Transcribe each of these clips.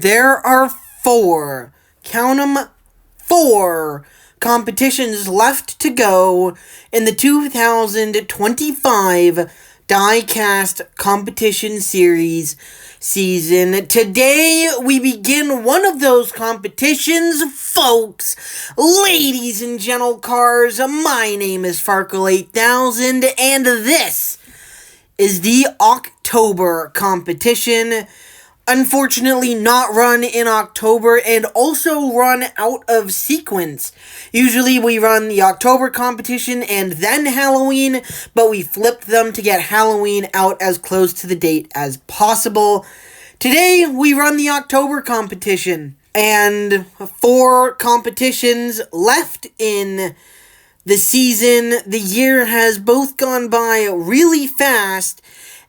There are count 'em, four competitions left to go in the 2025 Die-Cast Competition Series season. Today, we begin one of those competitions, folks. Ladies and gentle cars, my name is Farkle8000, and this is the October competition. Unfortunately, not run in October and also run out of sequence. Usually we run the October competition and then Halloween, but we flipped them to get Halloween out as close to the date as possible. Today, we run the October competition, and 4 competitions left in the season. The year has both gone by really fast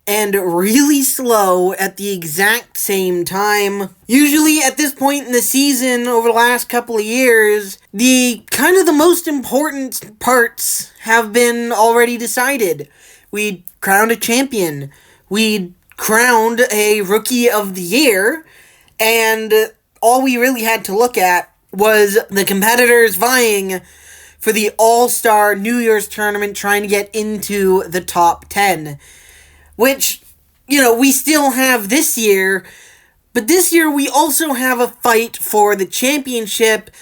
and really slow at the exact same time. Usually at this point in the season, over the last couple of years, the most important parts have been already decided. We crowned a champion. We crowned a Rookie of the Year. And all we really had to look at was the competitors vying for the All-Star New Year's Tournament, trying to get into the top 10. Which, we still have this year, but this year we also have a fight for the championship,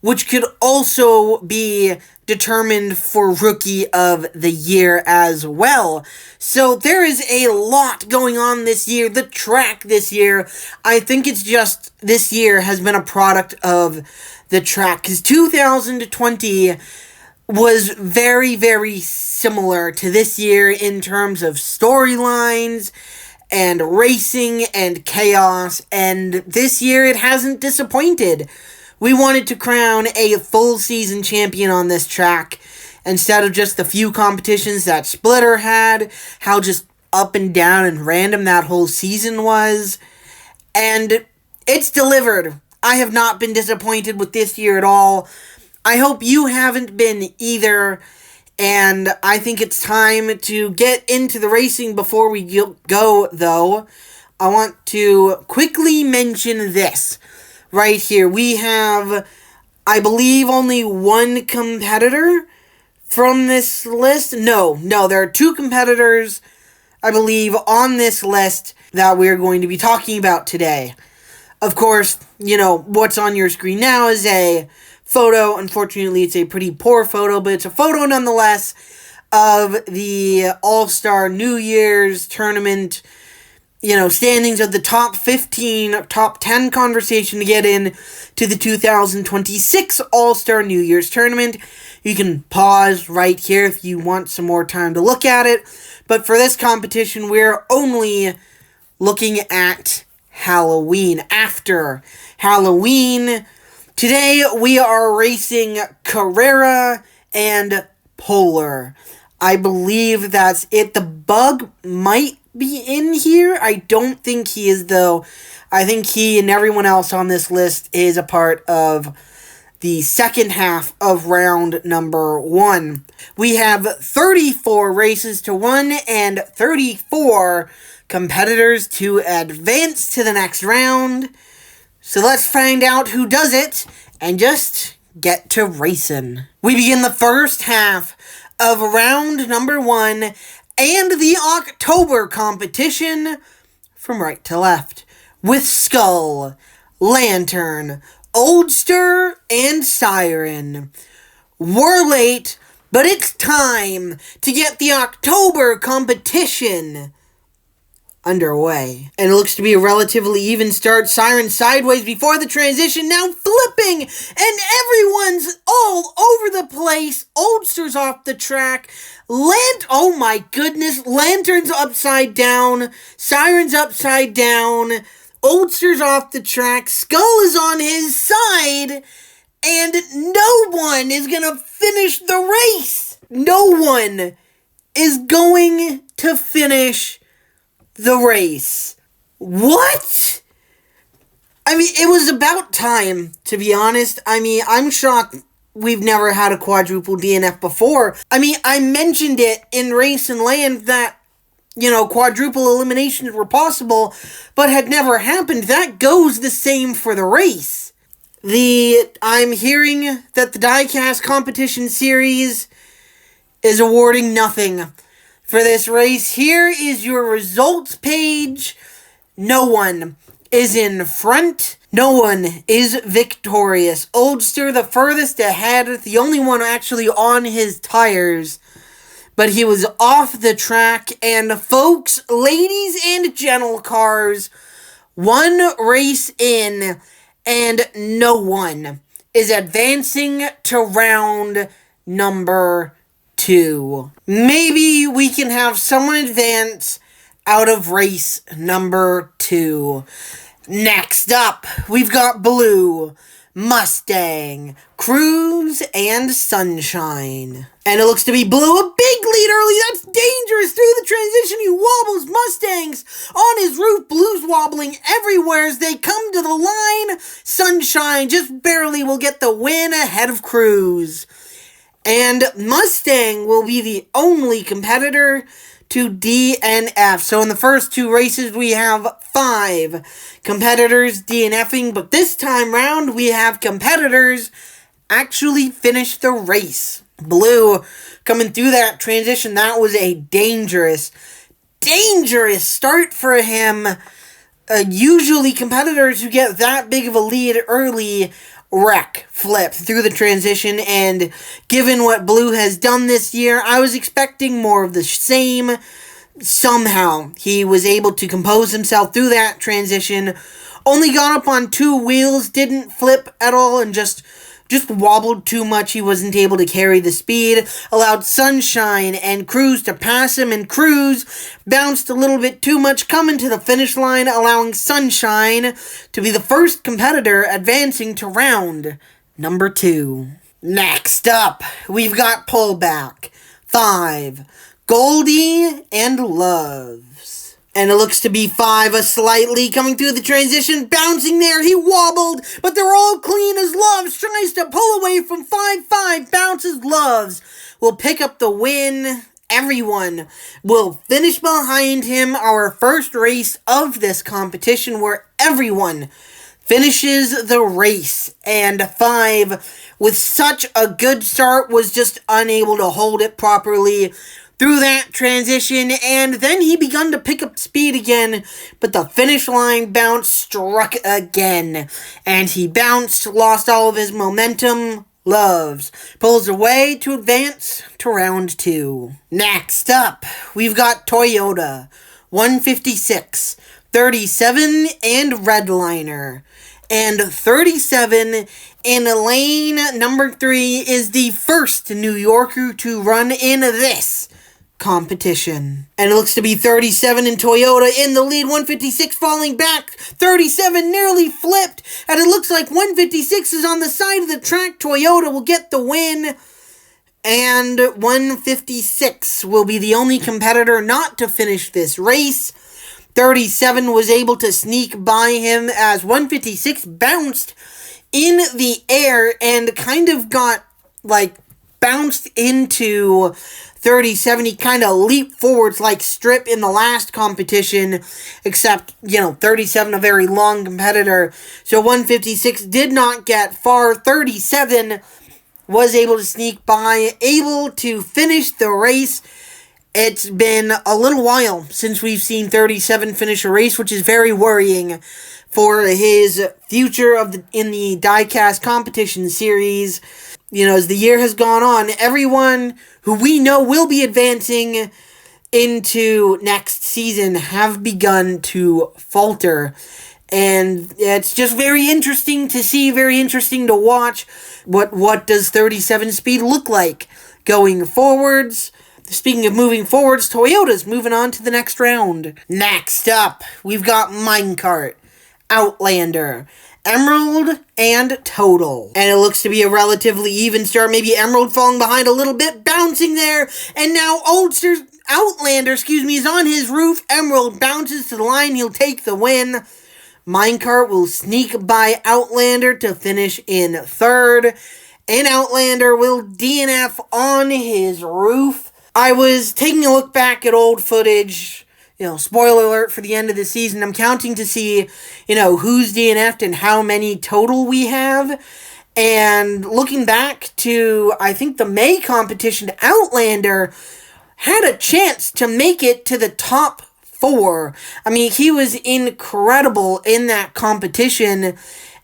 which could also be determined for Rookie of the Year as well. So there is a lot going on this year. The track this year, I think it's just this year has been a product of the track, because 2020 was very, very similar to this year in terms of storylines and racing and chaos, and this year it hasn't disappointed. We wanted to crown a full season champion on this track instead of just the few competitions that Splitter had, how just up and down and random that whole season was, and it's delivered. I have not been disappointed with this year at all. I hope you haven't been either, and I think it's time to get into the racing. Before we go, though, I want to quickly mention this right here. We have, I believe, only one competitor from this list. No, there are 2 competitors, I believe, on this list that we're going to be talking about today. Of course, what's on your screen now is a photo. Unfortunately, it's a pretty poor photo, but it's a photo nonetheless of the All-Star New Year's Tournament, standings of the top 15, top 10 conversation to get in to the 2026 All-Star New Year's Tournament. You can pause right here if you want some more time to look at it, but for this competition, we're only looking at Halloween. After Halloween, today we are racing Carrera and Polar. I believe that's it. The Bug might be in here. I don't think he is, though. I think he and everyone else on this list is a part of the second half of round number 1. We have 34 races to run and 34 competitors to advance to the next round. So let's find out who does it and just get to racing. We begin the first half of round number 1 and the October competition from right to left with Skull, Lantern, Oldster, and Siren. We're late, but it's time to get the October competition underway. And it looks to be a relatively even start. Siren sideways before the transition, now flipping, and everyone's all over the place. Oldster's off the track. Oh my goodness, Lantern's upside down. Siren's upside down. Oldster's off the track. Skull is on his side. And no one is gonna finish the race. No one is going to finish the race. What? It was about time, to be honest. I'm shocked we've never had a quadruple DNF before. I mentioned it in Race and Land that quadruple eliminations were possible, but had never happened. That goes the same for the race. I'm hearing that the diecast competition series is awarding nothing for this race. Here is your results page. No one is in front. No one is victorious. Oldster the furthest ahead, the only one actually on his tires. But he was off the track. And folks, ladies and gentle cars, one race in, and no one is advancing to round number 2. Maybe we can have someone advance out of race number 2. Next up, we've got Blue, Mustang, Cruz, and Sunshine. And it looks to be Blue, a big lead early. That's dangerous. Through the transition, he wobbles. Mustangs on his roof. Blue's wobbling everywhere as they come to the line. Sunshine just barely will get the win ahead of Cruz. And Mustang will be the only competitor to DNF. So in the first 2 races, we have 5 competitors DNFing. But this time round, we have competitors actually finish the race. Blue coming through that transition. That was a dangerous start for him. Usually competitors who get that big of a lead early flip through the transition, and given what Blue has done this year, I was expecting more of the same. Somehow he was able to compose himself through that transition, only got up on 2 wheels, didn't flip at all, and just wobbled too much. He wasn't able to carry the speed, allowed Sunshine and Cruz to pass him, and Cruz bounced a little bit too much coming to the finish line, allowing Sunshine to be the first competitor advancing to round number 2. Next up, we've got Pullback, 5, Goldie, and Loves. And it looks to be 5, a slightly coming through the transition, bouncing there, he wobbled, but they're all clean as Loves tries to pull away from 5, bounces Loves, will pick up the win. Everyone will finish behind him. Our first race of this competition where everyone finishes the race, and 5, with such a good start, was just unable to hold it properly through that transition, and then he begun to pick up speed again, but the finish line bounce struck again, and he bounced, lost all of his momentum. Loves pulls away to advance to round 2. Next up, we've got Toyota, 156, 37, and Redliner. And 37 in lane number 3 is the first New Yorker to run in this competition. And it looks to be 37 in Toyota in the lead, 156 falling back, 37 nearly flipped, and it looks like 156 is on the side of the track. Toyota will get the win, and 156 will be the only competitor not to finish this race. 37 was able to sneak by him as 156 bounced in the air and kind of got, bounced into 37. He kind of leaped forwards like Strip in the last competition, except, 37, a very long competitor. So 156 did not get far. 37 was able to sneak by, able to finish the race. It's been a little while since we've seen 37 finish a race, which is very worrying for his future in the diecast competition series. As the year has gone on, everyone who we know will be advancing into next season have begun to falter. And it's just very interesting to see, very interesting to watch. What does 37 speed look like going forwards? Speaking of moving forwards, Toyota's moving on to the next round. Next up, we've got Minecart, Outlander, Emerald, and Total. And it looks to be a relatively even start. Maybe Emerald falling behind a little bit, bouncing there. And now Outlander, is on his roof. Emerald bounces to the line. He'll take the win. Minecart will sneak by Outlander to finish in 3rd. And Outlander will DNF on his roof. I was taking a look back at old footage spoiler alert for the end of the season. I'm counting to see, who's DNF'd and how many total we have. And looking back to, I think, the May competition, Outlander had a chance to make it to the top 4. I mean, he was incredible in that competition.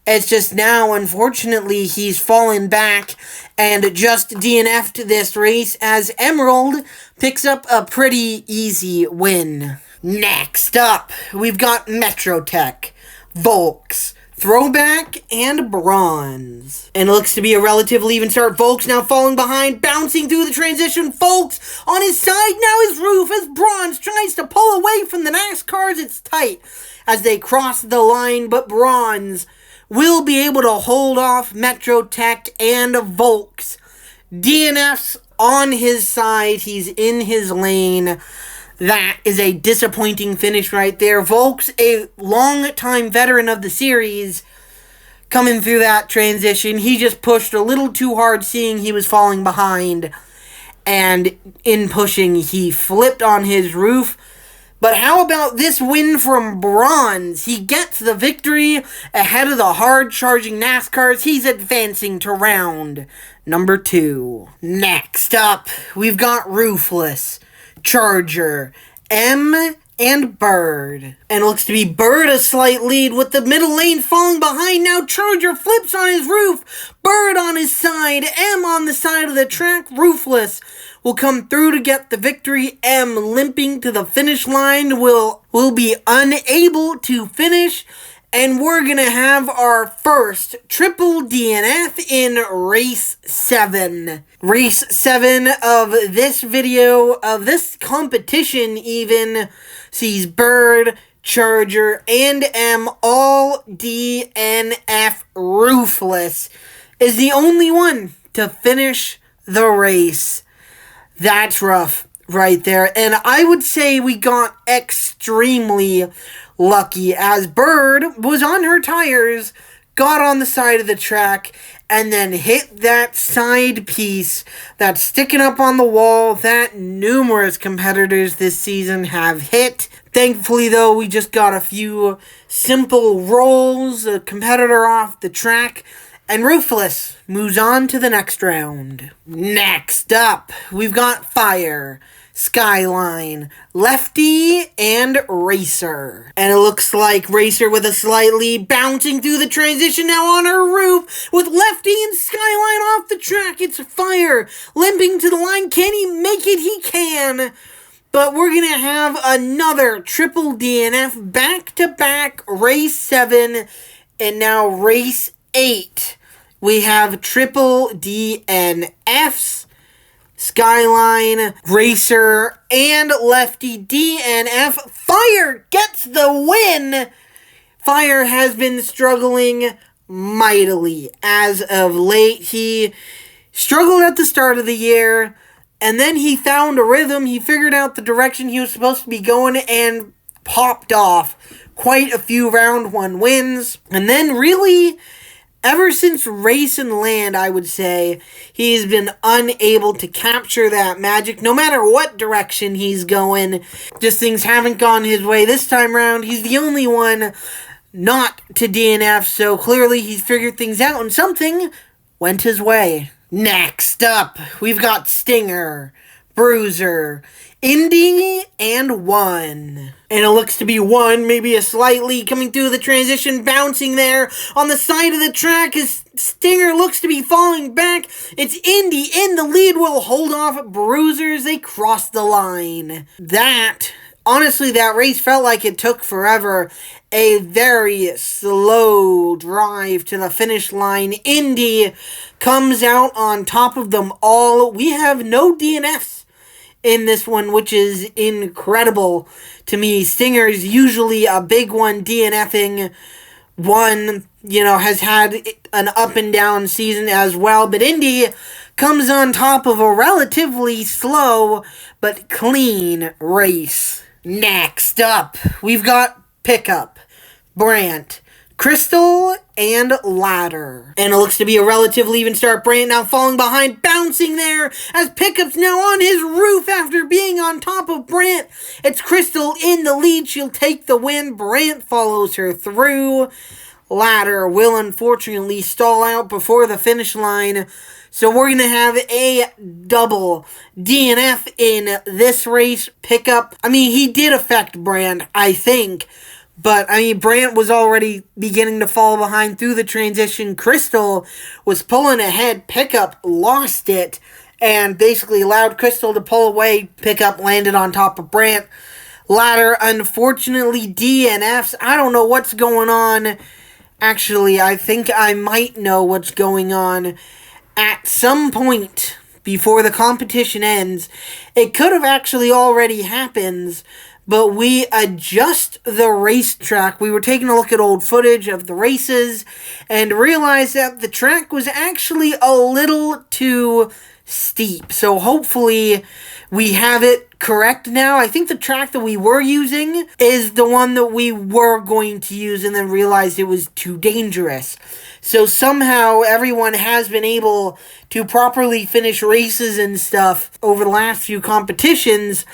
It's just now, unfortunately, he's fallen back and just DNF'd this race as Emerald picks up a pretty easy win. Next up, we've got Metrotech, Volks, Throwback, and Bronze. And it looks to be a relatively even start. Volks now falling behind, bouncing through the transition. Volks on his side, now his roof as Bronze tries to pull away from the NASCARs. It's tight as they cross the line, but Bronze will be able to hold off Metrotech and Volks. DNF's on his side. He's in his lane. That is a disappointing finish right there. Volks, a long-time veteran of the series, coming through that transition. He just pushed a little too hard, seeing he was falling behind. And in pushing, he flipped on his roof. But how about this win from Bronze? He gets the victory ahead of the hard-charging NASCARs. He's advancing to round number 2. Next up, we've got Roofless, Charger, M, and Bird. And it looks to be Bird a slight lead with the middle lane falling behind. Now Charger flips on his roof. Bird on his side. M on the side of the track. Roofless will come through to get the victory. M limping to the finish line will be unable to finish. And we're going to have our first triple DNF in Race 7. Race 7 of this video, of this competition even, sees Bird, Charger, and M all DNF. Roofless is the only one to finish the race. That's rough right there. And I would say we got extremely lucky as Bird was on her tires, got on the side of the track, and then hit that side piece that's sticking up on the wall that numerous competitors this season have hit. Thankfully, though, we just got a few simple rolls, a competitor off the track, and Roofless moves on to the next round. Next up, we've got Fire, Skyline, Lefty, and Racer. And it looks like Racer with a slight lead, bouncing through the transition now on her roof with Lefty and Skyline off the track. It's Fire limping to the line. Can he make it? He can. But we're going to have another triple DNF, back-to-back Race 7 and now Race 8. We have triple DNFs. Skyline, Racer, and Lefty DNF. Fire gets the win. Fire has been struggling mightily as of late. He struggled at the start of the year, and then he found a rhythm. He figured out the direction he was supposed to be going and popped off quite a few round 1 wins. And then really, ever since Race and Land, I would say, he's been unable to capture that magic. No matter what direction he's going, just things haven't gone his way. This time around, he's the only one not to DNF, so clearly he's figured things out, and something went his way. Next up, we've got Stinger, Bruiser, Indy, and One. And it looks to be One, maybe a slight lead coming through the transition, bouncing there on the side of the track as Stinger looks to be falling back. It's Indy in the lead, will hold off Bruisers. They cross the line. Honestly, that race felt like it took forever. A very slow drive to the finish line. Indy comes out on top of them all. We have no DNFs in this one, which is incredible to me. Stinger's usually a big one, DNFing. One, has had an up and down season as well, but Indy comes on top of a relatively slow but clean race. Next up, we've got Pickup, Brandt, Crystal and Ladder. And it looks to be a relatively even start. Brant now falling behind, bouncing there as Pickup's now on his roof after being on top of Brant. It's Crystal in the lead. She'll take the win. Brant follows her through. Ladder will unfortunately stall out before the finish line. So we're going to have a double DNF in this race. Pickup, he did affect Brant, I think. But, Brant was already beginning to fall behind through the transition. Crystal was pulling ahead. Pickup lost it and basically allowed Crystal to pull away. Pickup landed on top of Brant. Ladder, unfortunately, DNFs. I don't know what's going on. Actually, I think I might know what's going on. At some point before the competition ends, it could have actually already happened, but we adjust the racetrack. We were taking a look at old footage of the races and realized that the track was actually a little too steep. So hopefully we have it correct now. I think the track that we were using is the one that we were going to use and then realized it was too dangerous. So somehow everyone has been able to properly finish races and stuff over the last few competitions.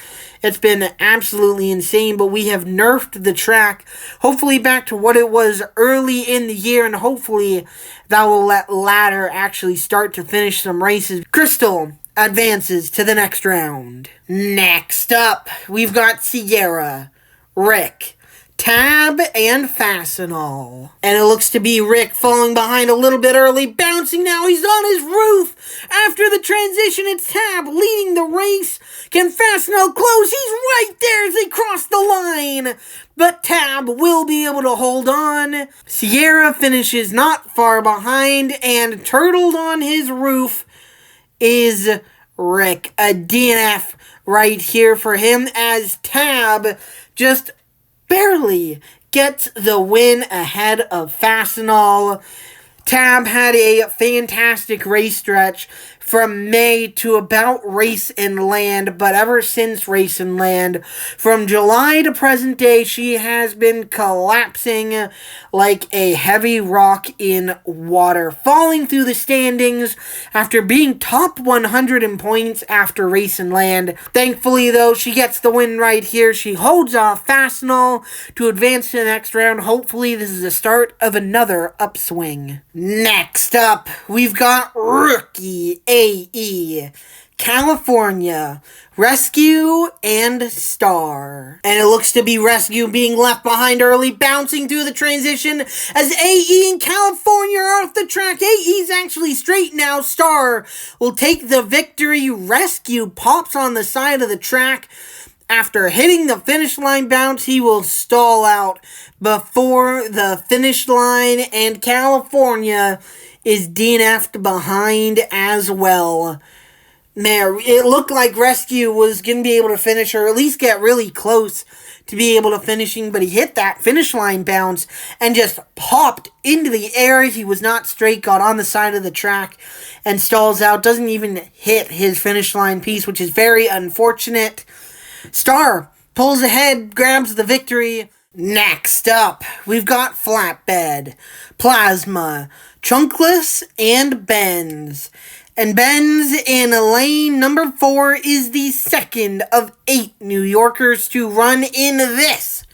It's been absolutely insane, but we have nerfed the track, hopefully back to what it was early in the year, and hopefully that will let Ladder actually start to finish some races. Crystal advances to the next round. Next up, we've got Sierra, Rick, Tab, and Fastenal. And it looks to be Rick falling behind a little bit early, bouncing now. He's on his roof. After the transition, it's Tab leading the race. Can Fastenal close? He's right there as they cross the line. But Tab will be able to hold on. Sierra finishes not far behind, and turtled on his roof is Rick. A DNF right here for him as Tab just barely gets the win ahead of Fastenal. Tab had a fantastic race stretch from May to about Race and Land, but ever since Race and Land, from July to present day, she has been collapsing like a heavy rock in water, falling through the standings after being top 100 in points after Race and Land. Thankfully, though, she gets the win right here. She holds off Fastenal to advance to the next round. Hopefully, this is the start of another upswing. Next up, we've got Rookie AE, California, Rescue, and Star. And it looks to be Rescue being left behind early, bouncing through the transition as AE and California are off the track. AE's actually straight now. Star will take the victory. Rescue pops on the side of the track. After hitting the finish line bounce, he will stall out before the finish line, and California is DNF'd behind as well. Man, it looked like Rescue was going to be able to finish, or at least get really close to be able to finishing, but he hit that finish line bounce and just popped into the air. He was not straight, got on the side of the track and stalls out. Doesn't even hit his finish line piece, which is very unfortunate. Star pulls ahead, grabs the victory. Next up, we've got Flatbed, Plasma, Chunkless, and Benz. And Benz in lane number 4 is the second of 8 New Yorkers to run in this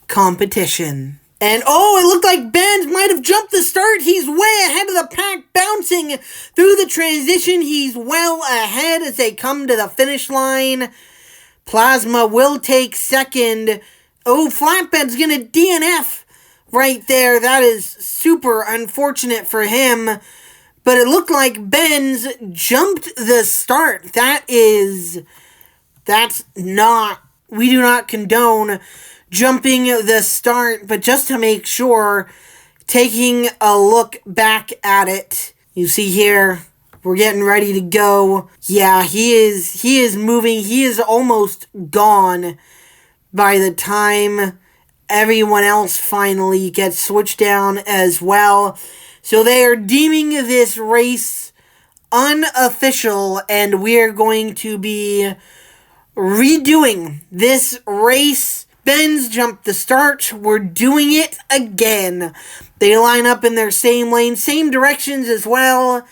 competition. And it looked like Benz might have jumped the start. He's way ahead of the pack, bouncing through the transition. He's well ahead as they come to the finish line. Plasma will take second. Flatbed's going to DNF right there. That is super unfortunate for him. But it looked like Benz jumped the start. We do not condone jumping the start. But just to make sure, taking a look back at it, you see here, we're getting ready to go. Yeah, he is moving. He is almost gone by the time everyone else finally gets switched down as well. So they are deeming this race unofficial, and we are going to be redoing this race Benz jumped the start. We're doing it again. They line up in their same lane, same directions as well.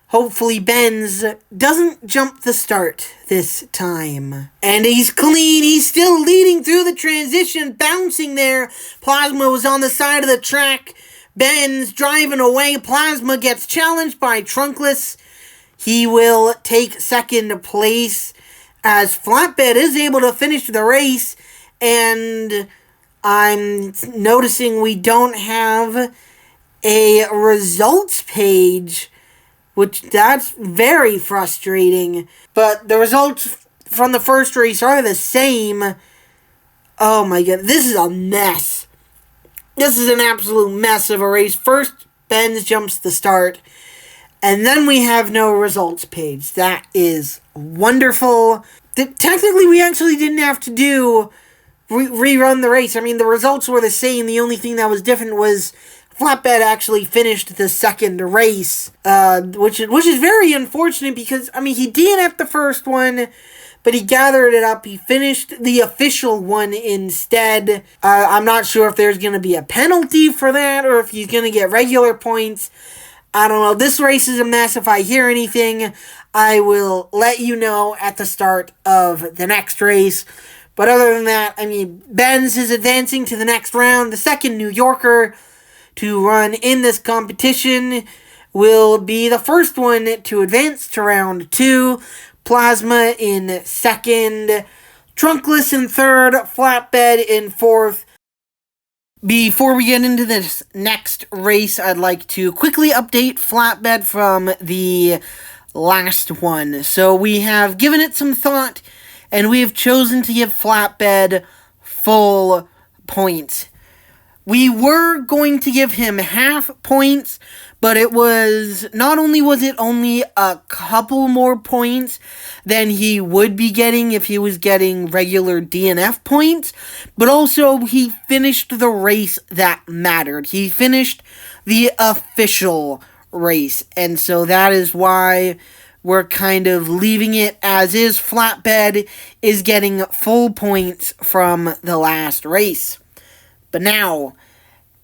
Hopefully Benz doesn't jump the start this time. And he's clean. He's still leading through the transition, bouncing there. Plasma was on the side of the track. Benz driving away. Plasma gets challenged by Trunkless. He will take second place as Flatbed is able to finish the race. And I'm noticing we don't have a results page, which that's very frustrating. But the results from the first race are the same. Oh my god, this is a mess. This is an absolute mess of a race. First, Benz jumps the start, and then we have no results page. That is wonderful. Technically, we actually didn't have to do rerun the race. I mean, the results were the same. The only thing that was different was Flatbed actually finished the second race, which is very unfortunate because, I mean, he DNF'd the first one, but he gathered it up. He finished the official one instead. I'm not sure if there's going to be a penalty for that or if he's going to get regular points. I don't know. This race is a mess. If I hear anything, I will let you know at the start of the next race. But other than that, I mean, Benz is advancing to the next round. The second New Yorker to run in this competition will be the first one to advance to round 2. Plasma in second, Trunkless in third, Flatbed in fourth. Before we get into this next race, I'd like to quickly update Flatbed from the last one. So we have given it some thought, and we have chosen to give Flatbed full points. We were going to give him half points, but it was, not only was it only a couple more points than he would be getting if he was getting regular DNF points, but also he finished the race that mattered. He finished the official race, and so that is why we're kind of leaving it as is. Flatbed is getting full points from the last race. But now,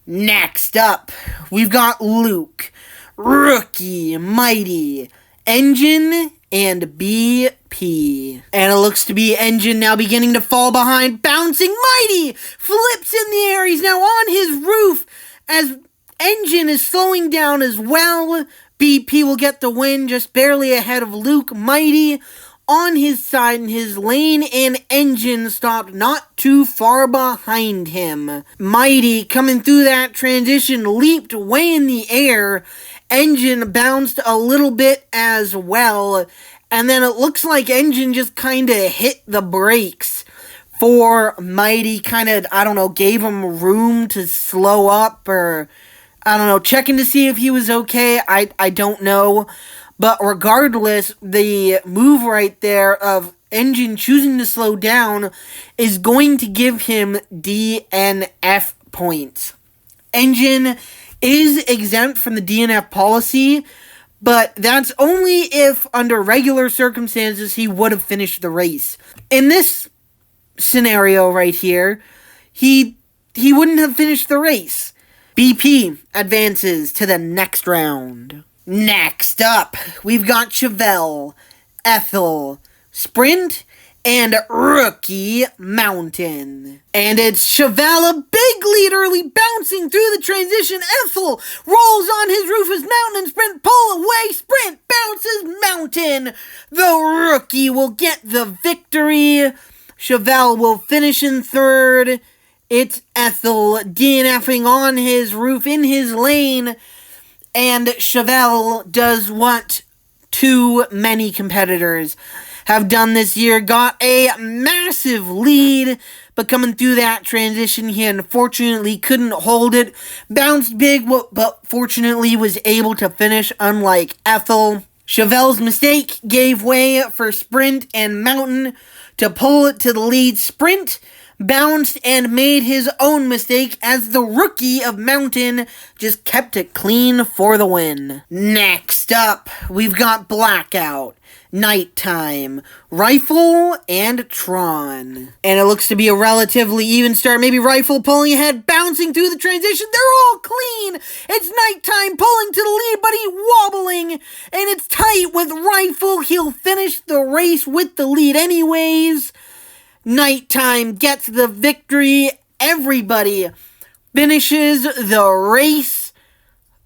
next up, we've got Luke, Rookie, Mighty, Engine, and BP. And it looks to be Engine now beginning to fall behind, bouncing. Mighty flips in the air. He's now on his roof as Engine is slowing down as well. BP will get the win, just barely ahead of Luke. Mighty on his side in his lane, and Engine stopped not too far behind him. Mighty, coming through that transition, leaped way in the air. Engine bounced a little bit as well, and then it looks like Engine just kind of hit the brakes for Mighty, kind of, I don't know, gave him room to slow up, or, I don't know, checking to see if he was okay. I don't know. But regardless, the move right there of Engine choosing to slow down is going to give him DNF points. Engine is exempt from the DNF policy, but that's only if under regular circumstances he would have finished the race. In this scenario right here, he wouldn't have finished the race. BP advances to the next round. Next up, we've got Chevelle, Ethel, Sprint, and Rookie Mountain. And it's Chevelle, a big lead early, bouncing through the transition. Ethel rolls on his roof as Mountain and Sprint pull away. Sprint bounces Mountain. The Rookie will get the victory. Chevelle will finish in third. It's Ethel DNFing on his roof in his lane. And Chevelle does what too many competitors have done this year. Got a massive lead, but coming through that transition, he unfortunately couldn't hold it. Bounced big, but fortunately was able to finish, unlike Ethel. Chevelle's mistake gave way for Sprint and Mountain to pull it to the lead. Sprint bounced and made his own mistake as the rookie of Mountain just kept it clean for the win. Next up, we've got Blackout, Nighttime, Rifle, and Tron. And it looks to be a relatively even start. Maybe Rifle pulling ahead, bouncing through the transition. They're all clean. It's Nighttime pulling to the lead, but he wobbling. And it's tight with Rifle. He'll finish the race with the lead anyways. Nighttime gets the victory. Everybody finishes the race.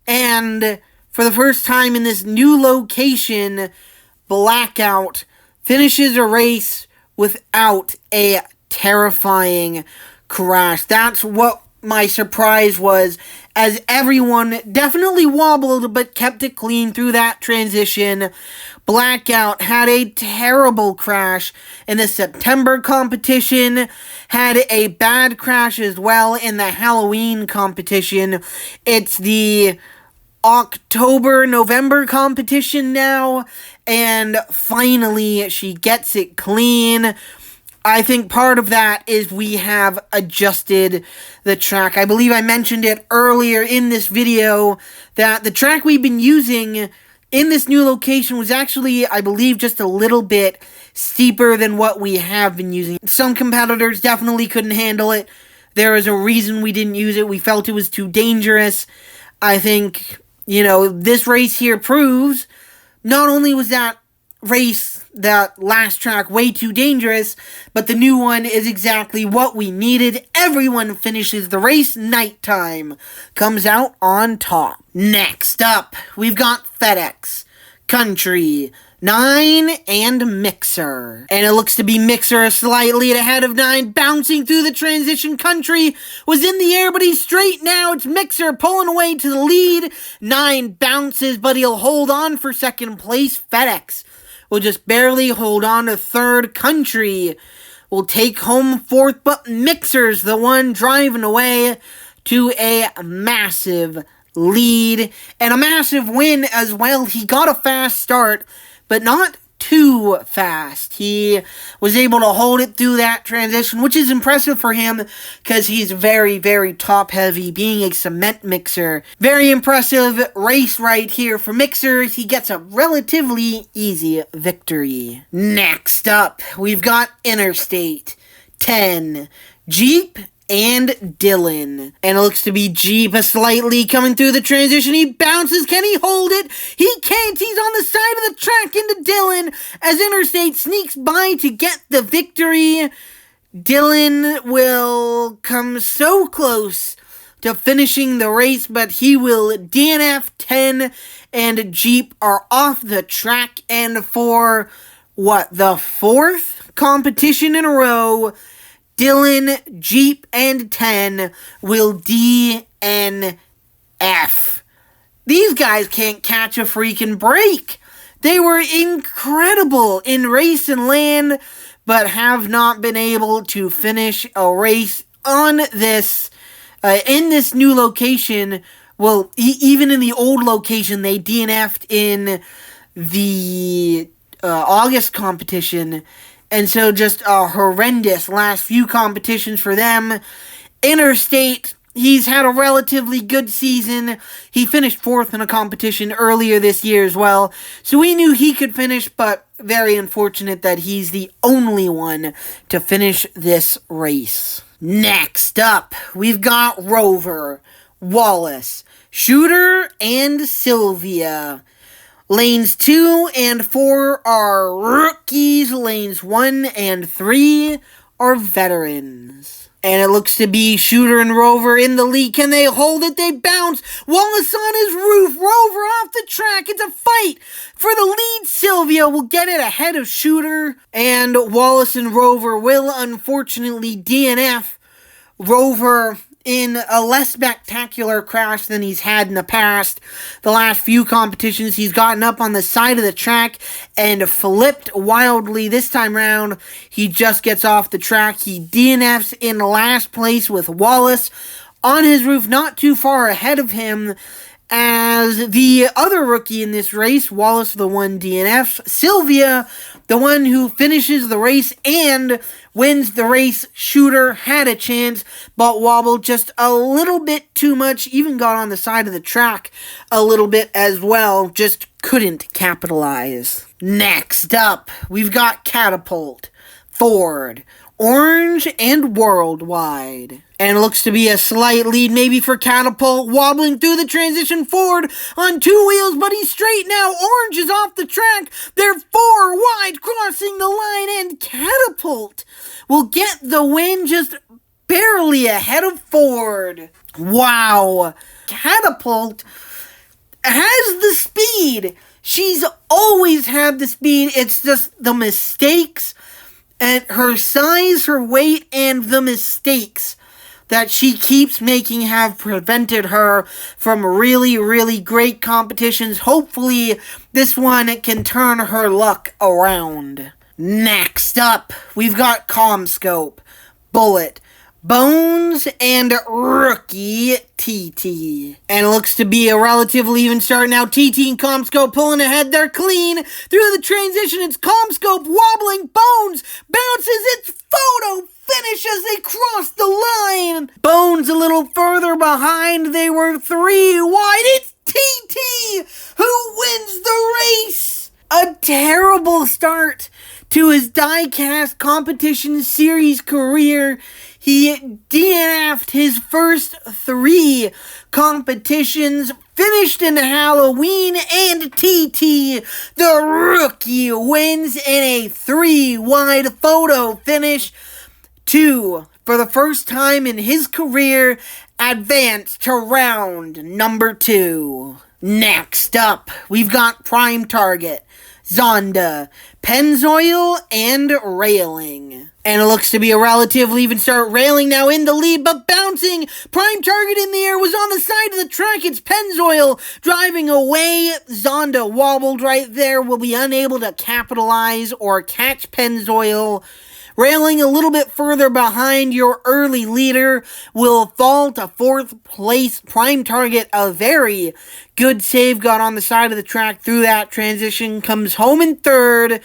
And for the first time in this new location, Blackout finishes a race without a terrifying crash. That's what my surprise was, as everyone definitely wobbled but kept it clean through that transition. Blackout had a terrible crash in the September competition, had a bad crash as well in the Halloween competition. It's the October-November competition now, and finally she gets it clean. I think part of that is we have adjusted the track. I believe I mentioned it earlier in this video that the track we've been using in this new location was actually, I believe, just a little bit steeper than what we have been using. Some competitors definitely couldn't handle it. There is a reason we didn't use it. We felt it was too dangerous. I think, this race here proves not only was that last track way too dangerous, but the new one is exactly what we needed. Everyone finishes the race. Nighttime comes out on top. Next up, we've got FedEx, Country, 9, and Mixer. And it looks to be Mixer slightly ahead of 9, bouncing through the transition. Country was in the air, but he's straight now. It's Mixer pulling away to the lead. 9 bounces, but he'll hold on for second place. FedEx will just barely hold on to third. Country will take home fourth, but Mixer's the one driving away to a massive lead and a massive win as well. He got a fast start, but not too fast. He was able to hold it through that transition, which is impressive for him because he's very, very top heavy, being a cement mixer. Very impressive race right here for Mixer. He gets a relatively easy victory. Next up, we've got Interstate, 10, Jeep, and Dylan. And it looks to be Jeep slightly coming through the transition. He bounces. Can he hold it? He can't. He's on the side of the track into Dylan as Interstate sneaks by to get the victory. Dylan will come so close to finishing the race, but he will DNF. 10 and Jeep are off the track, and for the fourth competition in a row, Dylan, Jeep, and 10 will DNF. These guys can't catch a freaking break. They were incredible in race and land, but have not been able to finish a race on this, in this new location. Well, even in the old location, they DNF'd in the August competition. And so just a horrendous last few competitions for them. Interstate, he's had a relatively good season. He finished fourth in a competition earlier this year as well. So we knew he could finish, but very unfortunate that he's the only one to finish this race. Next up, we've got Rover, Wallace, Shooter, and Sylvia. Lanes 2 and 4 are rookies. Lanes 1 and 3 are veterans. And it looks to be Shooter and Rover in the lead. Can they hold it? They bounce. Wallace on his roof. Rover off the track. It's a fight for the lead. Sylvia will get it ahead of Shooter. And Wallace and Rover will unfortunately DNF. Rover in a less spectacular crash than he's had in the past. The last few competitions, he's gotten up on the side of the track and flipped wildly. This time round, he just gets off the track. He DNFs in last place with Wallace on his roof, not too far ahead of him. As the other rookie in this race, Wallace the one DNFs. Sylvia the one who finishes the race and wins the race. Shooter had a chance, but wobbled just a little bit too much, even got on the side of the track a little bit as well, just couldn't capitalize. Next up, we've got Catapult, Ford, Orange, and Worldwide. And it looks to be a slight lead maybe for Catapult, wobbling through the transition. Ford on two wheels, but he's straight now. Orange is off the track. They're four wide, crossing the line, and Catapult will get the win, just barely ahead of Ford. Wow. Catapult has the speed. She's always had the speed. It's just the mistakes and her size, her weight, and the mistakes that she keeps making have prevented her from really, really great competitions. Hopefully, this one can turn her luck around. Next up, we've got Comscope, Bullet, Bones, and Rookie TT. And it looks to be a relatively even start now. TT and Comscope pulling ahead. They're clean through the transition. It's Comscope wobbling. Bones bounces. It's photo finish as they cross the line. Bones a little further behind. They were three wide. It's TT who wins the race. A terrible start to his diecast competition series career. He DNF'd his first three competitions, finished in Halloween, and TT, the rookie, wins in a three-wide photo finish to, for the first time in his career, advance to round number 2. Next up, we've got Prime Target, Zonda, Pennzoil, and Railing. And it looks to be a relatively even start. Railing now in the lead, but bouncing. Prime Target in the air, was on the side of the track. It's Pennzoil driving away. Zonda wobbled right there, will be unable to capitalize or catch Pennzoil. Railing a little bit further behind your early leader will fall to 4th place. Prime Target, a very good save, got on the side of the track through that transition, comes home in 3rd.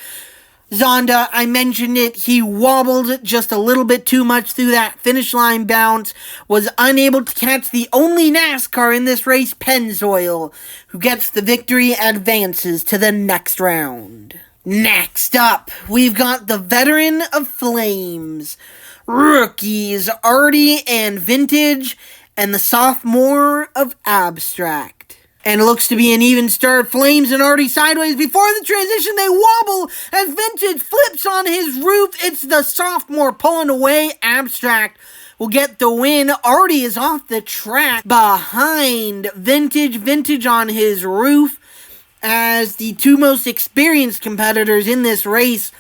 Zonda, I mentioned it, he wobbled just a little bit too much through that finish line bounce, was unable to catch the only NASCAR in this race, Pennzoil, who gets the victory, advances to the next round. Next up, we've got the Veteran of Flames, Rookies, Artie and Vintage, and the Sophomore of Abstract. And it looks to be an even start. Flames and Artie sideways. Before the transition, they wobble as Vintage flips on his roof. It's the Sophomore pulling away. Abstract will get the win. Artie is off the track behind Vintage. Vintage on his roof, as the two most experienced competitors in this race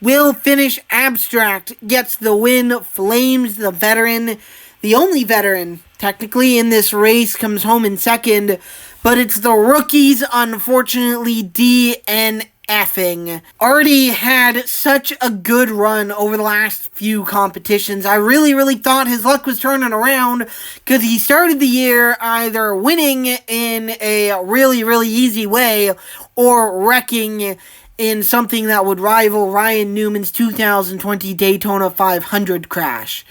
will finish. Abstract gets the win. Flames, the veteran, the only veteran technically in this race, comes home in 2nd. But it's the Rookies, unfortunately, DNFing. Artie had such a good run over the last few competitions. I really thought his luck was turning around, because he started the year either winning in a really easy way or wrecking in something that would rival Ryan Newman's 2020 Daytona 500 crash.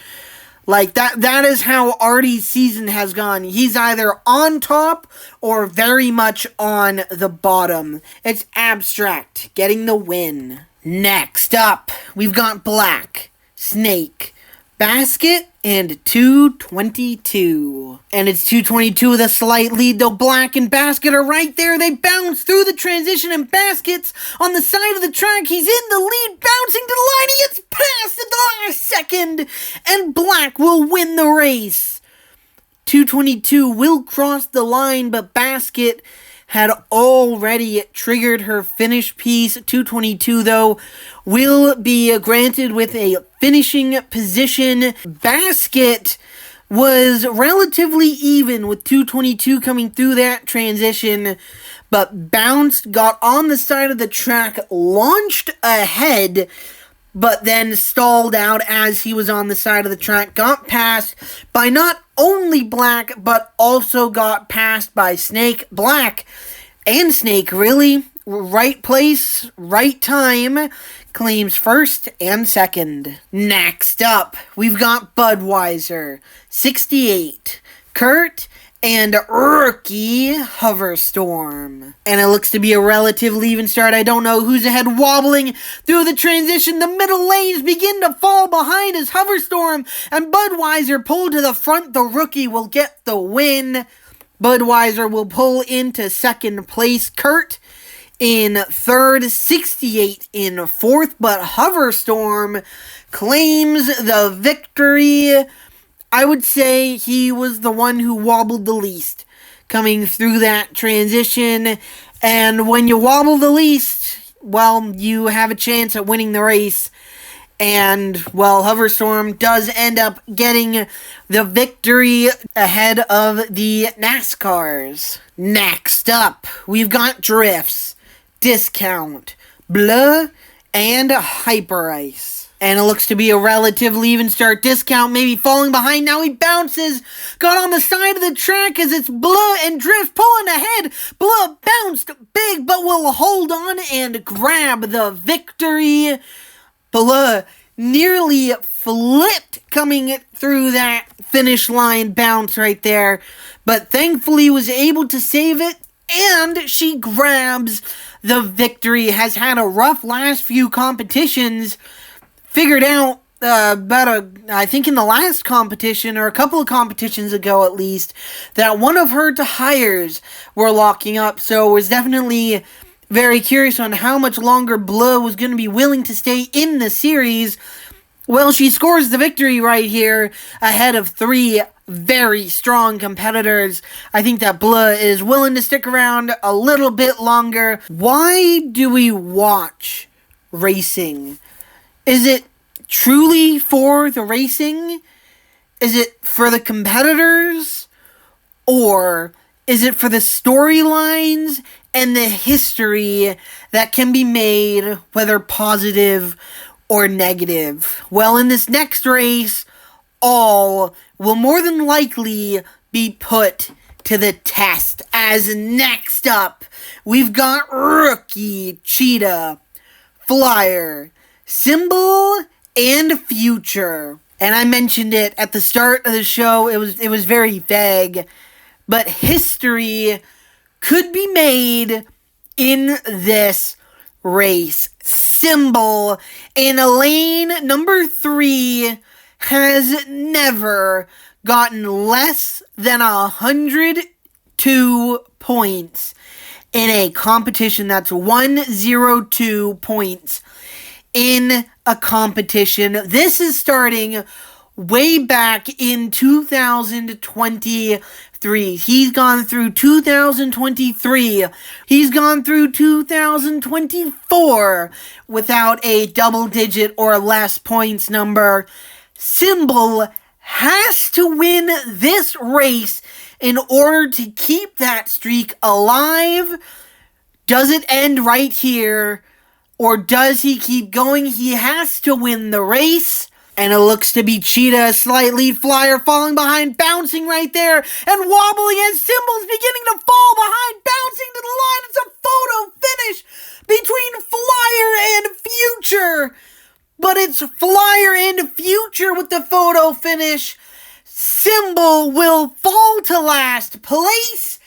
Like, that is how Artie's season has gone. He's either on top or very much on the bottom. It's Abstract getting the win. Next up, we've got Black, Snake, Basket, and 222. And it's 222 with a slight lead, though Black and Basket are right there. They bounce through the transition, and Basket's on the side of the track. He's in the lead, bouncing to the line. He gets past at the last second, and Black will win the race. 222 will cross the line, but Basket had already triggered her finish piece. 222, though, will be granted with a finishing position. Basket was relatively even with 222 coming through that transition, but bounced, got on the side of the track, launched ahead, but then stalled out as he was on the side of the track, got passed by not only Black, but also got passed by Snake. Black and Snake, really, right place, right time, claims first and second. Next up, we've got Budweiser, 68. Kurt and rookie Hoverstorm. And it looks to be a relatively even start. I don't know who's ahead, wobbling through the transition. The middle lanes begin to fall behind as Hoverstorm and Budweiser pull to the front. The rookie will get the win. Budweiser will pull into second place. Kurt in third, 68 in fourth, but Hoverstorm claims the victory. I would say he was the one who wobbled the least coming through that transition. And when you wobble the least, well, you have a chance at winning the race. And, well, Hoverstorm does end up getting the victory ahead of the NASCARs. Next up, we've got Drifts, Discount, Bleu, and Hyper Ice. And it looks to be a relatively even start. Discount maybe falling behind. Now he bounces. Got on the side of the track as it's Bleu and Drift pulling ahead. Bleu bounced big, but will hold on and grab the victory. Bleu nearly flipped coming through that finish line bounce right there, but thankfully was able to save it, and she grabs the victory. Has had a rough last few competitions. Figured out I think in the last competition, or a couple of competitions ago at least, that one of her tires were locking up, so was definitely very curious on how much longer Bleu was going to be willing to stay in the series. Well, she scores the victory right here ahead of three very strong competitors. I think that Bleu is willing to stick around a little bit longer. Why do we watch racing? Is it truly for the racing? Is it for the competitors? Or is it for the storylines and the history that can be made, whether positive or negative? Well, in this next race, all will more than likely be put to the test. As next up, we've got Rookie, Cheetah, Flyer, Symbol, and Future. And I mentioned it at the start of the show. It was very vague, but history could be made in this race. Symbol in lane number 3 has never gotten less than 102 points in a competition. That's 102 points in a competition. This is starting way back in 2023. He's gone through 2023. He's gone through 2024 without a double-digit or less points number. Symbol has to win this race in order to keep that streak alive. Does it end right here? Or does he keep going? He has to win the race. And it looks to be Cheetah, slight lead. Flyer falling behind, bouncing right there, and wobbling as Symbol's beginning to fall behind, bouncing to the line. It's a photo finish between Flyer and Future. But it's Flyer and Future with the photo finish. Symbol will fall to last place.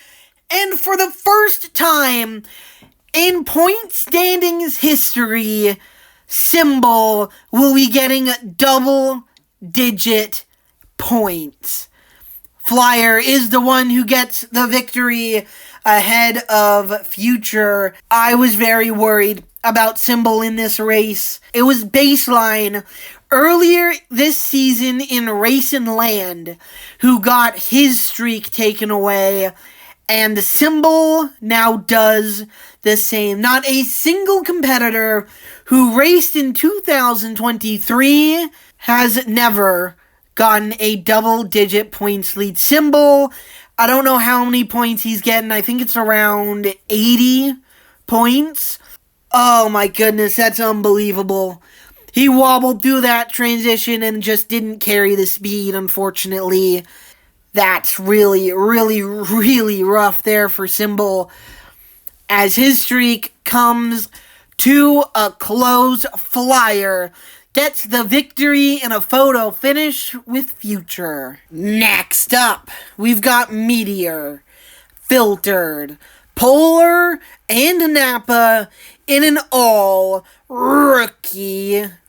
And for the first time in point standings history, Symbol will be getting double-digit points. Flyer is the one who gets the victory ahead of Future. I was very worried about Symbol in this race. It was baseline earlier this season in Race and Land who got his streak taken away, and the Symbol now does the same. Not a single competitor who raced in 2023 has never gotten a double-digit points lead. Symbol, I don't know how many points he's getting. I think it's around 80 points. Oh my goodness, that's unbelievable. He wobbled through that transition and just didn't carry the speed, unfortunately. That's really, really, really rough there for Symbol, as his streak comes to a close flyer. Gets the victory in a photo finish with Future. Next up, we've got Meteor, Filtered, Polar, and Napa in an all-rookie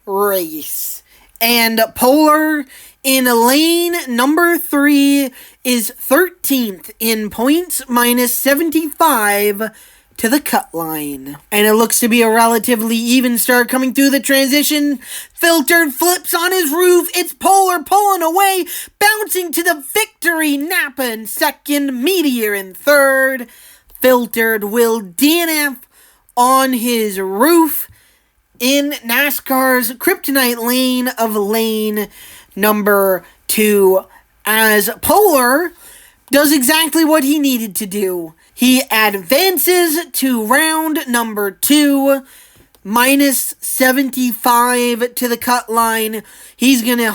race. And Polar in lane number 3 is 13th in points, minus 75 to the cut line. And it looks to be a relatively even start coming through the transition. Filtered flips on his roof. It's Polar pulling away, bouncing to the victory. Napa in second, Meteor in third. Filtered will DNF on his roof in NASCAR's Kryptonite lane of lane number 2, as Polar does exactly what he needed to do. He advances to round number 2, minus 75 to the cut line. He's gonna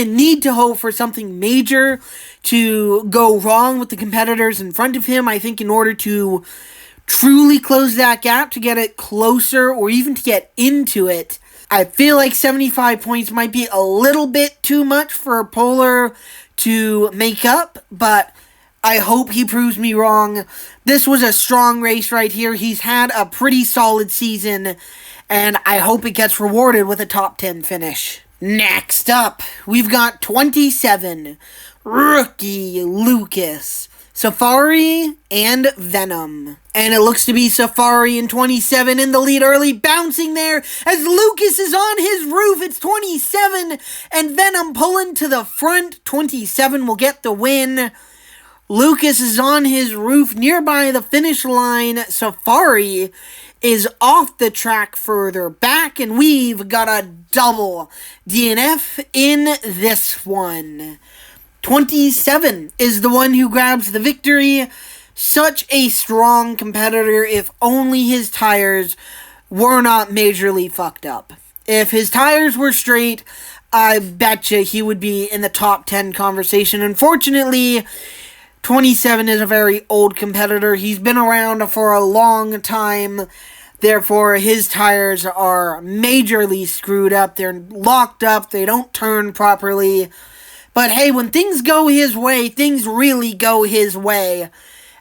need to hope for something major to go wrong with the competitors in front of him, I think, in order to truly close that gap, to get it closer, or even to get into it. I feel like 75 points might be a little bit too much for Polar to make up, but I hope he proves me wrong. This was a strong race right here. He's had a pretty solid season, and I hope it gets rewarded with a top 10 finish. Next up, we've got 27, Rookie Lucas, Safari, and Venom. And it looks to be Safari in 27 in the lead early, bouncing there as Lucas is on his roof. It's 27, and Venom pulling to the front. 27 will get the win. Lucas is on his roof nearby the finish line. Safari is off the track further back, and we've got a double DNF in this one. 27 is the one who grabs the victory. Such a strong competitor. If only his tires were not majorly fucked up. If his tires were straight, I betcha he would be in the top 10 conversation. Unfortunately, 27 is a very old competitor. He's been around for a long time. Therefore, his tires are majorly screwed up. They're locked up. They don't turn properly. But hey, when things go his way, things really go his way,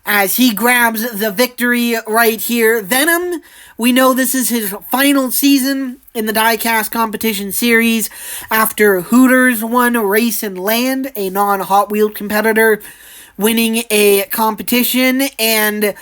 as he grabs the victory right here. Venom, we know this is his final season in the diecast competition series after Hooters won Race and Land, a non-Hot Wheels competitor, winning a competition. And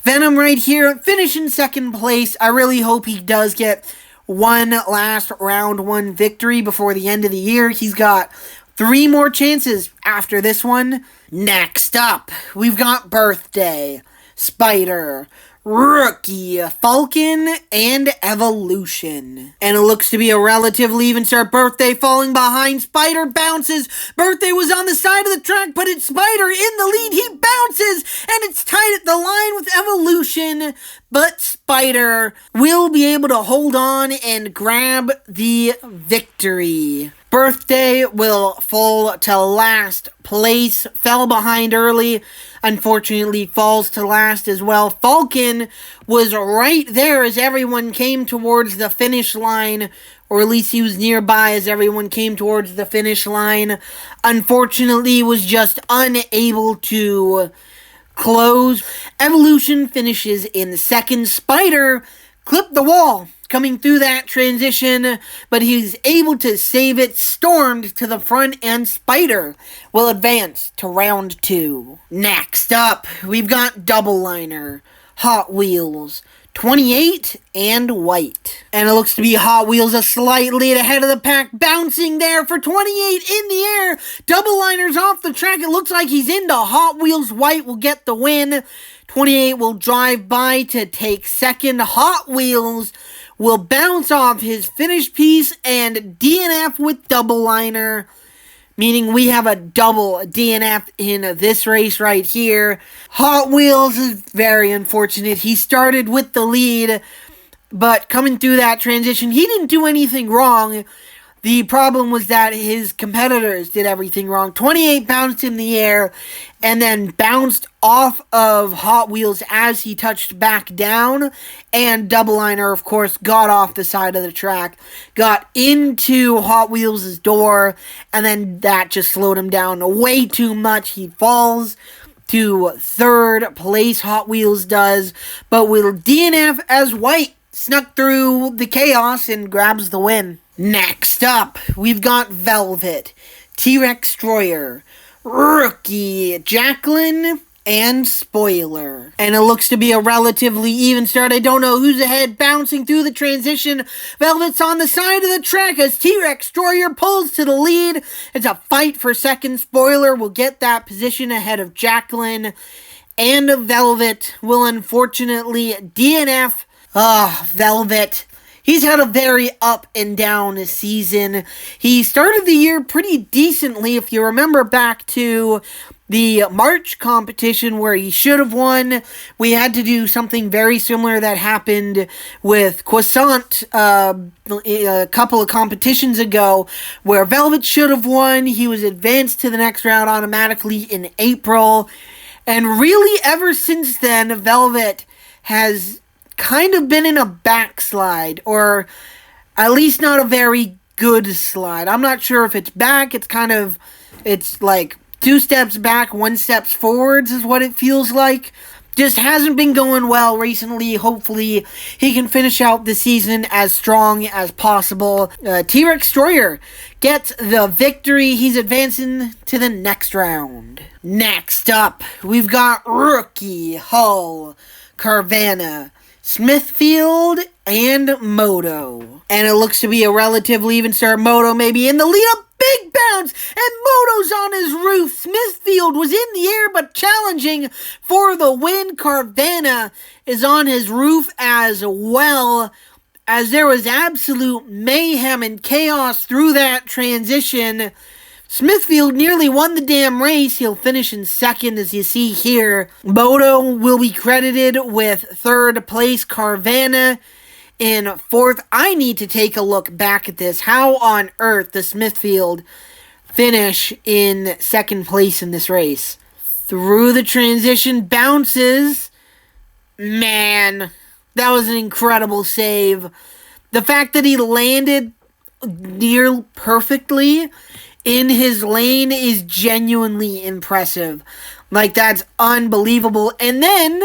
Venom right here, finishing second place. I really hope he does get one last round 1 victory before the end of the year. He's got 3 more chances after this one. Next up, we've got Birthday, Spider, Rookie, Falcon, and Evolution. And it looks to be a relatively even start. Birthday falling behind. Spider bounces. Birthday was on the side of the track, but it's Spider in the lead. He bounces, and it's tight at the line with Evolution. But Spider will be able to hold on and grab the victory. Birthday will fall to last place. Fell behind early. Unfortunately, falls to last as well. Falcon was right there as everyone came towards the finish line, or at least he was nearby as everyone came towards the finish line. Unfortunately, was just unable to close. Evolution finishes in second. Spider clipped the wall coming through that transition, but he's able to save it. Stormed to the front, and Spider will advance to round 2. Next up, we've got Double Liner, Hot Wheels, 28 and white. And it looks to be Hot Wheels a slight lead ahead of the pack, bouncing there for 28 in the air. Double Liner's off the track. It looks like he's into Hot Wheels. White will get the win. 28 will drive by to take second. Hot Wheels will bounce off his finished piece and DNF with Double Liner, meaning we have a double DNF in this race right here. Hot Wheels is very unfortunate. He started with the lead, but coming through that transition, he didn't do anything wrong. The problem was that his competitors did everything wrong. 28 bounced in the air and then bounced off of Hot Wheels as he touched back down. And Double Liner, of course, got off the side of the track, got into Hot Wheels' door, and then that just slowed him down way too much. He falls to third place, Hot Wheels does, but will DNF as White snuck through the chaos and grabs the win. Next up, we've got Velvet, T-Rex Destroyer, Rookie, Jacqueline, and Spoiler. And it looks to be a relatively even start. I don't know who's ahead, bouncing through the transition. Velvet's on the side of the track as T-Rex Destroyer pulls to the lead. It's a fight for second. Spoiler will get that position ahead of Jacqueline. And Velvet will unfortunately DNF. Velvet. He's had a very up and down season. He started the year pretty decently, if you remember back to the March competition where he should have won. We had to do something very similar that happened with Croissant a couple of competitions ago where Velvet should have won. He was advanced to the next round automatically in April. And really, ever since then, Velvet has kind of been in a backslide, or at least not a very good slide. I'm not sure if it's back. It's like 2 steps back, 1 step forwards is what it feels like. Just hasn't been going well recently. Hopefully he can finish out the season as strong as possible. T-Rex Destroyer gets the victory. He's advancing to the next round. Next up, we've got Rookie, Hull, Carvana, Smithfield, and Moto. And it looks to be a relatively even start. Moto maybe in the lead, a big bounce, and Moto's on his roof. Smithfield was in the air, but challenging for the win. Carvana is on his roof as well, as there was absolute mayhem and chaos through that transition. Smithfield nearly won the damn race. He'll finish in second, as you see here. Moto will be credited with third place. Carvana in fourth. I need to take a look back at this. How on earth does Smithfield finish in second place in this race? Through the transition, bounces. Man, that was an incredible save. The fact that he landed near perfectly in his lane is genuinely impressive. Like, that's unbelievable. And then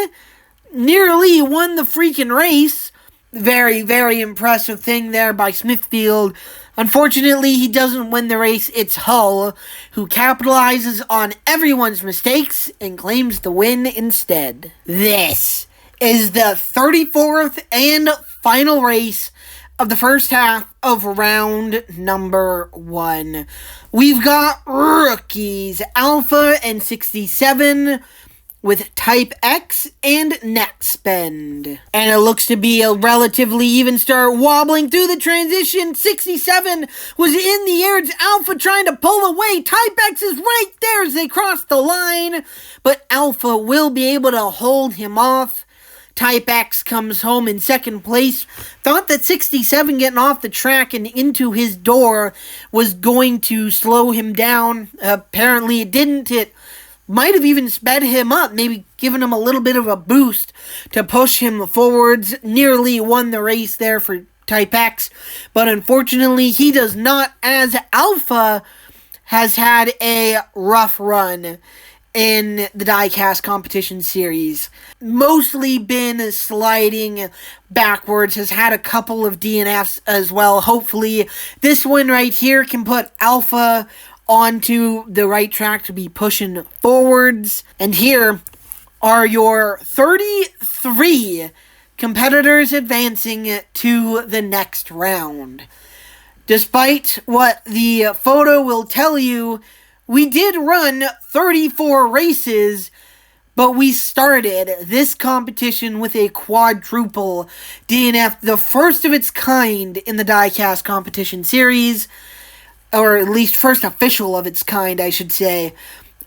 nearly won the freaking race. Very, very impressive thing there by Smithfield. Unfortunately, he doesn't win the race. It's Hull who capitalizes on everyone's mistakes and claims the win instead. This is the 34th and final race of the first half of round number 1. We've got rookies, Alpha and 67 with Type X and Net Spend. And it looks to be a relatively even start, wobbling through the transition. 67 was in the air. It's Alpha trying to pull away. Type X is right there as they cross the line, but Alpha will be able to hold him off. Type X comes home in second place. Thought that 67 getting off the track and into his door was going to slow him down. Apparently it didn't. It might have even sped him up, maybe given him a little bit of a boost to push him forwards. Nearly won the race there for Type X, but unfortunately he does not, as Alpha has had a rough run in the diecast competition series. Mostly been sliding backwards, has had a couple of DNFs as well. Hopefully this one right here can put Alpha onto the right track to be pushing forwards. And here are your 33 competitors advancing to the next round. Despite what the photo will tell you, we did run 34 races, but we started this competition with a quadruple DNF, the first of its kind in the diecast competition series, or at least first official of its kind, I should say,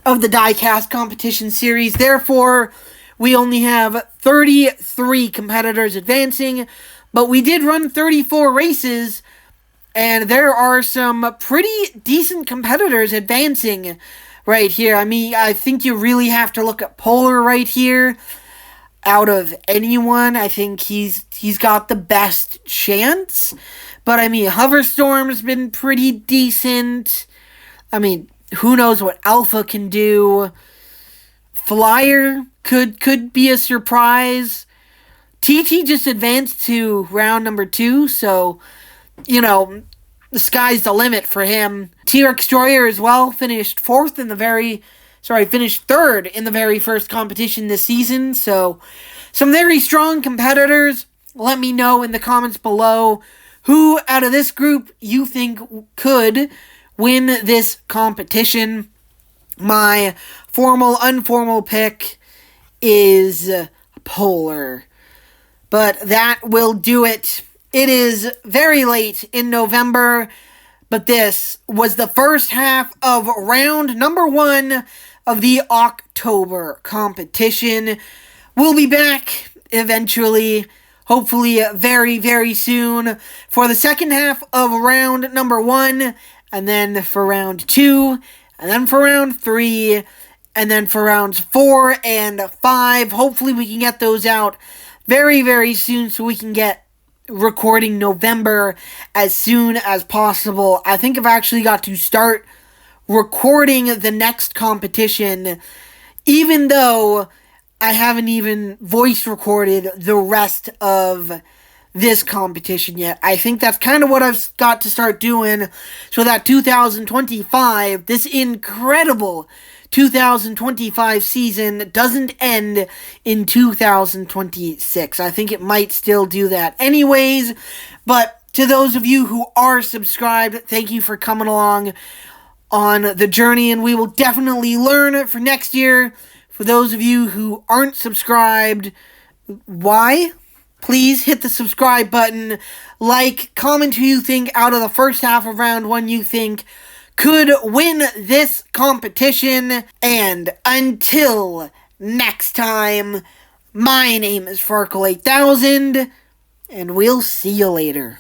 of the diecast competition series. Therefore, we only have 33 competitors advancing, but we did run 34 races, And there are some pretty decent competitors advancing right here. I mean, I think you really have to look at Polar right here. Out of anyone, I think he's got the best chance. But I mean, Hoverstorm's been pretty decent. I mean, who knows what Alpha can do? Flyer could be a surprise. TT just advanced to round number 2, so the sky's the limit for him. T-Rex Destroyer as well finished third in the very first competition this season. So some very strong competitors. Let me know in the comments below who out of this group you think could win this competition. My informal pick is Polar. But that will do it. It is very late in November, but this was the first half of round number 1 of the October competition. We'll be back eventually, hopefully very, very soon, for the second half of round number 1, and then for round 2, and then for round 3, and then for rounds 4 and 5. Hopefully we can get those out very, very soon so we can get recording November as soon as possible. I think I've actually got to start recording the next competition, even though I haven't even voice recorded the rest of this competition yet. I think that's kind of what I've got to start doing so that 2025, this incredible 2025 season, doesn't end in 2026. I think it might still do that anyways, but to those of you who are subscribed, thank you for coming along on the journey, and we will definitely learn for next year. For those of you who aren't subscribed, why? Please hit the subscribe button, comment who you think out of the first half of round 1 you think could win this competition. And until next time, my name is Farkle8000, and we'll see you later.